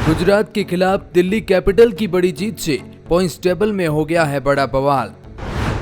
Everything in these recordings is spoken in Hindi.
गुजरात के खिलाफ दिल्ली कैपिटल की बड़ी जीत से पॉइंट्स टेबल में हो गया है बड़ा बवाल।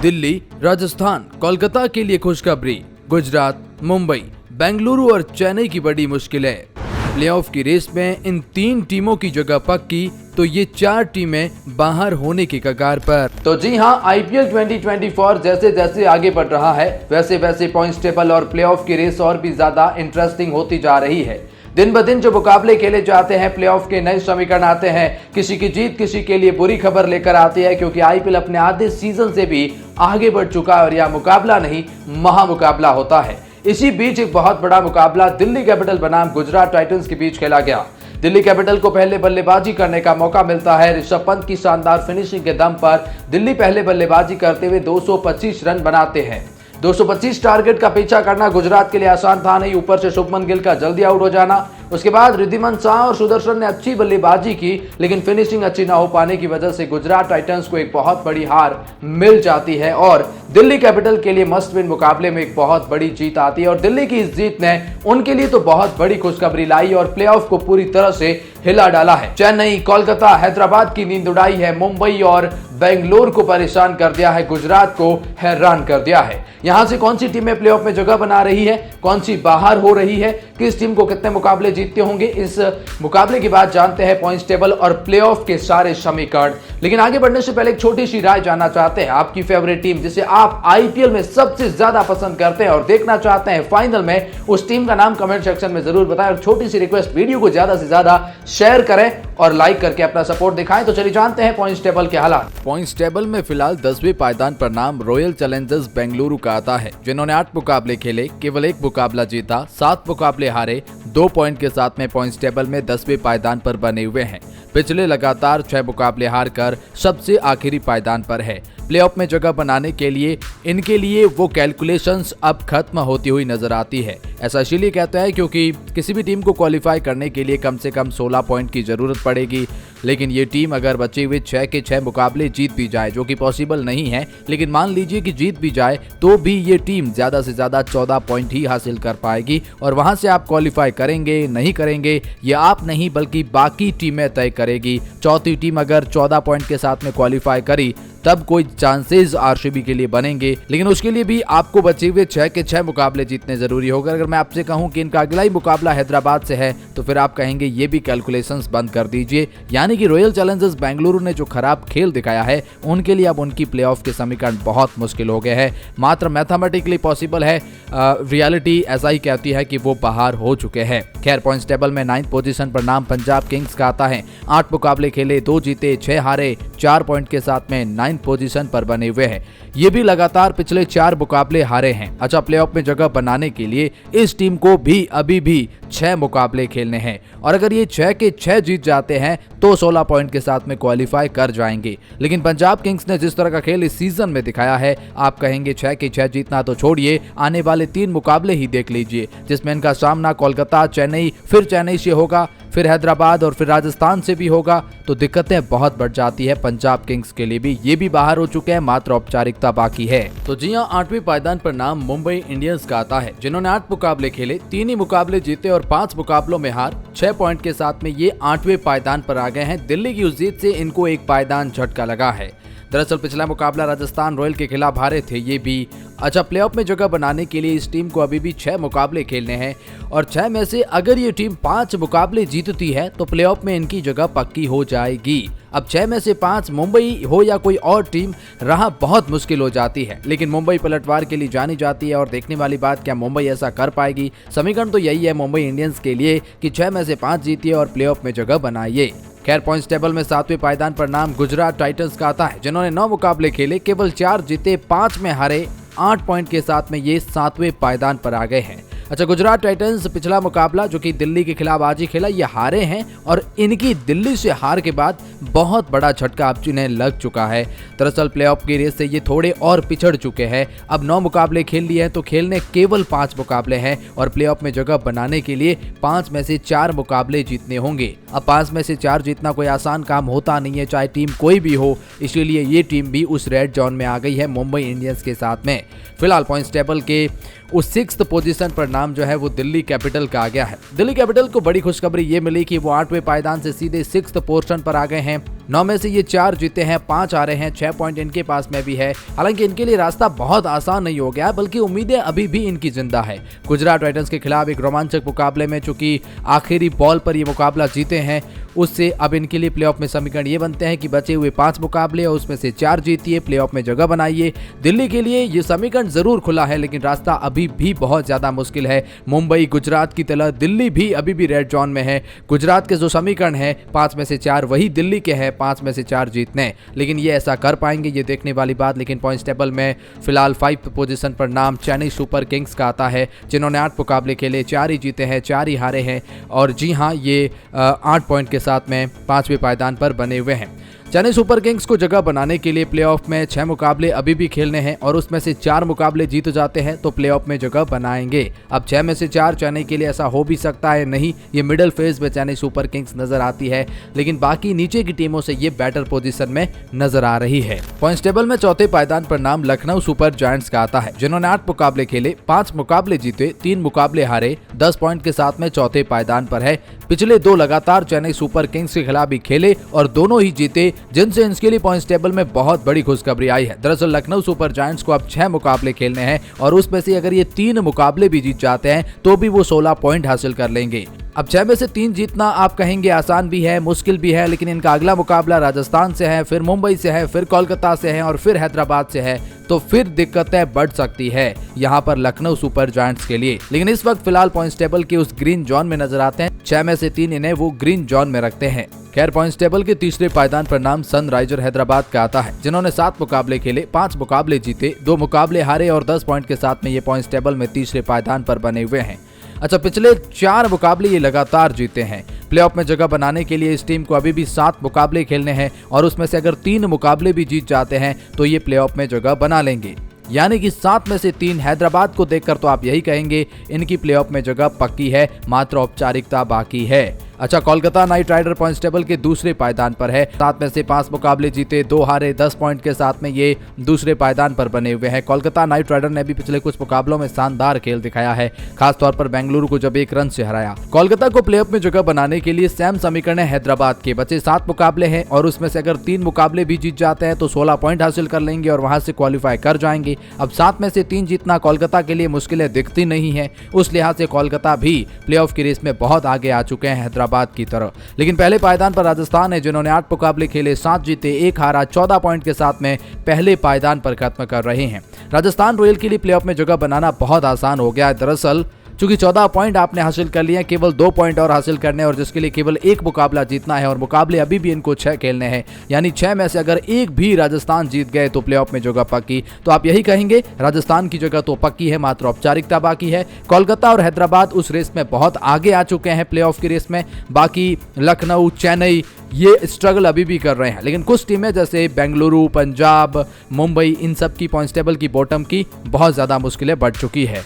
दिल्ली, राजस्थान, कोलकाता के लिए खुशखबरी। गुजरात, मुंबई, बेंगलुरु और चेन्नई की बड़ी मुश्किलें। प्लेऑफ की रेस में इन तीन टीमों की जगह पक्की तो ये चार टीमें बाहर होने की कगार पर। तो जी हां, आईपीएल 2024 जैसे जैसे आगे बढ़ रहा है वैसे वैसे पॉइंट्स टेबल और प्लेऑफ की रेस और भी ज्यादा इंटरेस्टिंग होती जा रही है। दिन ब दिन जो मुकाबले खेले जाते हैं, प्लेऑफ के नए समीकरण आते हैं। किसी की जीत किसी के लिए बुरी खबर लेकर आती है, क्योंकि आईपीएल अपने आधे सीजन से भी आगे बढ़ चुका है और यह मुकाबला नहीं महामुकाबला होता है। इसी बीच एक बहुत बड़ा मुकाबला दिल्ली कैपिटल बनाम गुजरात टाइटंस के बीच खेला गया। दिल्ली कैपिटल को पहले बल्लेबाजी करने का मौका मिलता है। ऋषभ पंत की शानदार फिनिशिंग के दम पर दिल्ली पहले बल्लेबाजी करते हुए 225 रन बनाते हैं। 225 टारगेट का पीछा करना गुजरात के लिए आसान था नहीं। ऊपर से शुभमन गिल का जल्दी आउट हो जाना, उसके बाद रिद्धिमान शाह और सुदर्शन ने अच्छी बल्लेबाजी की, लेकिन फिनिशिंग अच्छी ना हो पाने की वजह से गुजरात टाइटंस को एक बहुत बड़ी हार मिल जाती है और दिल्ली कैपिटल के लिए मस्ट विन मुकाबले में एक बहुत बड़ी जीत आती है। और दिल्ली की इस जीत ने उनके लिए तो बहुत बड़ी खुशखबरी लाई और प्लेऑफ को पूरी तरह से हिला डाला है। चेन्नई, कोलकाता, हैदराबाद की नींद उड़ाई है। मुंबई और बेंगलुरु को परेशान कर दिया है। गुजरात को हैरान कर दिया है। यहां से कौन सी टीमें प्लेऑफ में जगह बना रही है, कौन सी बाहर हो रही है, किस टीम को कितने मुकाबले जीतते होंगे, इस मुकाबले के बाद जानते हैं पॉइंट्स टेबल और प्लेऑफ के सारे समीकरण। लेकिन आगे बढ़ने से पहले एक छोटी सी राय जानना चाहते हैं। आपकी फेवरेट टीम जिसे आप आईपीएल में सबसे ज्यादा पसंद करते हैं और देखना चाहते हैं फाइनल में, उस टीम का नाम कमेंट सेक्शन में जरूर बताएं। और छोटी सी रिक्वेस्ट, वीडियो को ज्यादा से ज्यादा शेयर करें और लाइक करके अपना सपोर्ट दिखाएं। तो चलिए जानते हैं पॉइंट्स टेबल के हालात। पॉइंट्स टेबल में फिलहाल 10वें पायदान पर नाम रॉयल चैलेंजर्स बेंगलुरु का आता है, जिन्होंने 8 मुकाबले खेले, केवल 1 मुकाबला जीता, 7 मुकाबले हारे, 2 पॉइंट के साथ में पॉइंट्स टेबल में 10वें पायदान पर बने हुए हैं। पिछले लगातार 6 मुकाबले हारकर सबसे आखिरी पायदान पर है। प्लेऑफ में जगह बनाने के लिए इनके लिए वो कैलकुलेशंस अब खत्म होती हुई नजर आती है। ऐसा इसलिए कहता है क्योंकि किसी भी टीम को क्वालिफाई करने के लिए कम से कम 16 पॉइंट की जरूरत पड़ेगी। लेकिन ये टीम अगर बचे हुए 6 के 6 मुकाबले जीत भी जाए, जो कि पॉसिबल नहीं है, लेकिन मान लीजिए कि जीत भी जाए, तो भी ये टीम ज्यादा से ज्यादा 14 पॉइंट ही हासिल कर पाएगी। और वहां से आप क्वालिफाई करेंगे नहीं करेंगे ये आप नहीं बल्कि बाकी टीमें तय करेगी। चौथी टीम अगर 14 पॉइंट के साथ में क्वालिफाई करी तब कोई चांसेस आरसीबी के लिए बनेंगे, लेकिन उसके लिए भी आपको बचे हुए 6 के 6 मुकाबले जीतने जरूरी होगा। अगर मैं आपसे कहूं कि इनका अगला ही मुकाबला हैदराबाद से है, तो फिर आप कहेंगे ये भी कैलकुलेशंस बंद कर दीजिए। यानी कि रॉयल चैलेंजर्स बेंगलुरु ने जो खराब खेल दिखाया है, उनके लिए अब उनकी प्लेऑफ के समीकरण बहुत मुश्किल हो गए हैं। मात्र मैथमेटिकली पॉसिबल है, रियलिटी ऐसा ही कहती है कि वो बाहर हो चुके हैं। खैर, पॉइंट्स टेबल में 9th पोजीशन पर नाम पंजाब किंग्स का आता है। 8 मुकाबले खेले, 2 जीते, 6 हारे, 4 पॉइंट के साथ में 9th पोजीशन पर बने हुए हैं। ये भी लगातार पिछले 4 मुकाबले हारे हैं। अच्छा, प्लेऑफ में जगह बनाने के लिए इस टीम को भी अभी भी 6 मुकाबले खेलने हैं और अगर ये 6 के 6 जीत जाते हैं तो 16 पॉइंट के साथ में क्वालिफाई कर जाएंगे। लेकिन पंजाब किंग्स ने जिस तरह का खेल इस सीजन में दिखाया है, आप कहेंगे 6 के 6 जीतना तो छोड़िए, आने वाले 3 मुकाबले ही देख लीजिए, जिसमें इनका सामना कोलकाता, चेन्नई, फिर चेन्नई से होगा, फिर हैदराबाद और फिर राजस्थान से भी होगा। तो दिक्कतें बहुत बढ़ जाती है पंजाब किंग्स के लिए भी। ये भी बाहर हो चुके हैं, मात्र औपचारिकता बाकी है। तो जी हां, 8वें पायदान पर नाम मुंबई इंडियंस का आता है, जिन्होंने 8 मुकाबले खेले, 3 ही मुकाबले जीते और 5 मुकाबलों में हार। 6 पॉइंट के साथ में ये 8वें पायदान पर आ गए हैं। दिल्ली की उस जीत से इनको एक पायदान झटका लगा है। दरअसल पिछला मुकाबला राजस्थान रॉयल के खिलाफ हारे थे ये भी। अच्छा, प्लेऑफ में जगह बनाने के लिए इस टीम को अभी भी 6 मुकाबले खेलने हैं और 6 में से अगर ये टीम 5 मुकाबले जीतती है तो प्लेऑफ में इनकी जगह पक्की हो जाएगी। अब 6 में से 5 मुंबई हो या कोई और टीम, राह बहुत मुश्किल हो जाती है। लेकिन मुंबई पलटवार के लिए जानी जाती है और देखने वाली बात, क्या मुंबई ऐसा कर पाएगी? समीकरण तो यही है मुंबई इंडियंस के लिए कि 6 में से 5 जीतिए और प्लेऑफ में जगह बनाइए। खैर, पॉइंट्स टेबल में 7वें पायदान पर नाम गुजरात टाइटंस का आता है, जिन्होंने 9 मुकाबले खेले, केवल 4 जीते, 5 में हारे, 8 पॉइंट के साथ में ये 7वें पायदान पर आ गए हैं। अच्छा, गुजरात टाइटंस पिछला मुकाबला जो कि दिल्ली के खिलाफ आज ही खेला, ये हारे हैं और इनकी दिल्ली से हार के बाद बहुत बड़ा झटका अब जिन्हें लग चुका है। दरअसल प्लेऑफ की रेस से ये थोड़े और पिछड़ चुके हैं। अब 9 मुकाबले खेल लिए हैं तो खेलने केवल 5 मुकाबले हैं और प्लेऑफ में जगह बनाने के लिए 5 में से 4 मुकाबले जीतने होंगे। अब 5 में से 4 जीतना कोई आसान काम होता नहीं है, चाहे टीम कोई भी हो। इसीलिए ये टीम भी उस रेड जोन में आ गई है मुंबई इंडियंस के साथ में। फिलहाल पॉइंट्स टेबल के उस 6th पोजीशन पर नाम जो है वो दिल्ली कैपिटल का आ गया है। दिल्ली कैपिटल को बड़ी खुशखबरी ये मिली कि वो 8वें पायदान से सीधे 6th पोजीशन पर आ गए हैं। 9 में से ये 4 जीते हैं, 5 आ रहे हैं, 6 पॉइंट इनके पास में भी है। हालांकि इनके लिए रास्ता बहुत आसान नहीं हो गया, बल्कि उम्मीदें अभी भी इनकी जिंदा है। गुजरात टाइटंस के खिलाफ एक रोमांचक मुकाबले में चूंकि आखिरी बॉल पर ये मुकाबला जीते हैं, उससे अब इनके लिए प्लेऑफ में समीकरण ये बनते हैं कि बचे हुए 5 मुकाबले और उसमें से 4 जीतिए, प्लेऑफ में जगह बनाइए। दिल्ली के लिए ये समीकरण जरूर खुला है, लेकिन रास्ता अभी भी बहुत ज्यादा मुश्किल है। मुंबई गुजरात की तरह दिल्ली भी अभी भी रेड जोन में है। गुजरात के जो समीकरण है 5 में से 4 वही दिल्ली के हैं, 5 में से 4 जीतने, लेकिन ये ऐसा कर पाएंगे ये देखने वाली बात। लेकिन पॉइंट्स टेबल में फिलहाल 5th पोजीशन पर नाम चेन्नई सुपर किंग्स का आता है, जिन्होंने 8 मुकाबले खेले, 4 ही जीते हैं, 4 ही हारे हैं। और जी हाँ, ये 8 पॉइंट के साथ में 5वें पायदान पर बने हुए हैं। चेन्नई सुपर किंग्स को जगह बनाने के लिए प्लेऑफ में 6 मुकाबले अभी भी खेलने हैं और उसमें से 4 मुकाबले जीत जाते हैं तो प्लेऑफ में जगह बनाएंगे। अब 6 में से 4 चेन्नई के लिए ऐसा हो भी सकता है, नहीं, ये मिडिल फेज में चेन्नई सुपर किंग्स नजर आती है, लेकिन बाकी नीचे की टीमों से ये बेटर पोजीशन में नजर आ रही है। पॉइंट्स टेबल में चौथे पायदान पर नाम लखनऊ सुपर जायंट्स का आता है, जिन्होंने 8 मुकाबले खेले, 5 मुकाबले जीते, 3 मुकाबले हारे, 10 पॉइंट के साथ में चौथे पायदान पर है। पिछले 2 लगातार चेन्नई सुपर किंग्स के खिलाफ भी खेले और दोनों ही जीते, जिनसे इनके लिए पॉइंट्स टेबल में बहुत बड़ी खुशखबरी आई है। दरअसल लखनऊ सुपर जायंट्स को अब 6 मुकाबले खेलने हैं और उसमें से अगर ये 3 मुकाबले भी जीत जाते हैं तो भी वो 16 पॉइंट हासिल कर लेंगे। अब 6 में से 3 जीतना आप कहेंगे आसान भी है, मुश्किल भी है, लेकिन इनका अगला मुकाबला राजस्थान से है, फिर मुंबई से है, फिर कोलकाता से है और फिर हैदराबाद से है, तो फिर दिक्कतें बढ़ सकती है यहाँ पर लखनऊ सुपर जायंट्स के लिए। लेकिन इस वक्त फिलहाल पॉइंट्स टेबल के उस ग्रीन जोन में नजर आते हैं। 6 में से 3 इन्हें वो ग्रीन जोन में रखते हैं। खैर, पॉइंट्स टेबल के तीसरे पायदान पर नाम सनराइजर हैदराबाद का आता है, जिन्होंने 7 मुकाबले खेले, 5 मुकाबले जीते, 2 मुकाबले हारे और 10 पॉइंट के साथ में ये पॉइंट्स टेबल में तीसरे पायदान पर बने हुए हैं। अच्छा, पिछले 4 मुकाबले ये लगातार जीते हैं। प्लेऑफ में जगह बनाने के लिए इस टीम को अभी भी 7 मुकाबले खेलने हैं और उसमें से अगर 3 मुकाबले भी जीत जाते हैं तो ये प्लेऑफ में जगह बना लेंगे। यानी कि 7 में से 3 हैदराबाद को देखकर तो आप यही कहेंगे इनकी प्लेऑफ में जगह पक्की है, मात्र औपचारिकता बाकी है। अच्छा, Kolkata Knight Rider points table के दूसरे पायदान पर है। 7 में से 5 मुकाबले जीते, 2 हारे, 10 पॉइंट के साथ में ये दूसरे पायदान पर बने हुए हैं। कोलकाता नाइट राइडर ने भी पिछले कुछ मुकाबलों में शानदार खेल दिखाया है, खासतौर पर बेंगलुरु को जब 1 रन से हराया। कोलकाता को प्लेऑफ में जगह बनाने के लिए सेम समीकरण है हैदराबाद के। बचे 7 मुकाबले हैं और उसमें से अगर 3 मुकाबले भी जीत जाते हैं तो 16 पॉइंट हासिल कर लेंगे और वहां से क्वालिफाई कर जाएंगे। अब 7 में से 3 जीतना कोलकाता के लिए मुश्किलें दिखती नहीं है, उस लिहाज से कोलकाता भी प्लेऑफ की रेस में बहुत आगे आ चुके हैं हैदराबाद की तरह। लेकिन पहले पायदान पर राजस्थान है, जिन्होंने 8 मुकाबले खेले, 7 जीते, 1 हारा, 14 पॉइंट के साथ में पहले पायदान पर खत्म कर रहे हैं। राजस्थान रॉयल के लिए प्लेऑफ में जगह बनाना बहुत आसान हो गया है। दरअसल चूंकि 14 पॉइंट आपने हासिल कर लिए हैं, केवल 2 पॉइंट और हासिल करने और जिसके लिए केवल 1 मुकाबला जीतना है और मुकाबले अभी भी इनको 6 खेलने हैं। यानी 6 में से अगर 1 भी राजस्थान जीत गए तो प्लेऑफ में जगह पक्की। तो आप यही कहेंगे राजस्थान की जगह तो पक्की है, मात्र औपचारिकता बाकी है। कोलकाता और हैदराबाद उस रेस में बहुत आगे आ चुके हैं प्लेऑफ की रेस में। बाकी लखनऊ, चेन्नई ये स्ट्रगल अभी भी कर रहे हैं। लेकिन कुछ टीमें जैसे बेंगलुरु, पंजाब, मुंबई, इन सब की पॉइंट्स टेबल की बॉटम की बहुत ज्यादा मुश्किलें बढ़ चुकी है।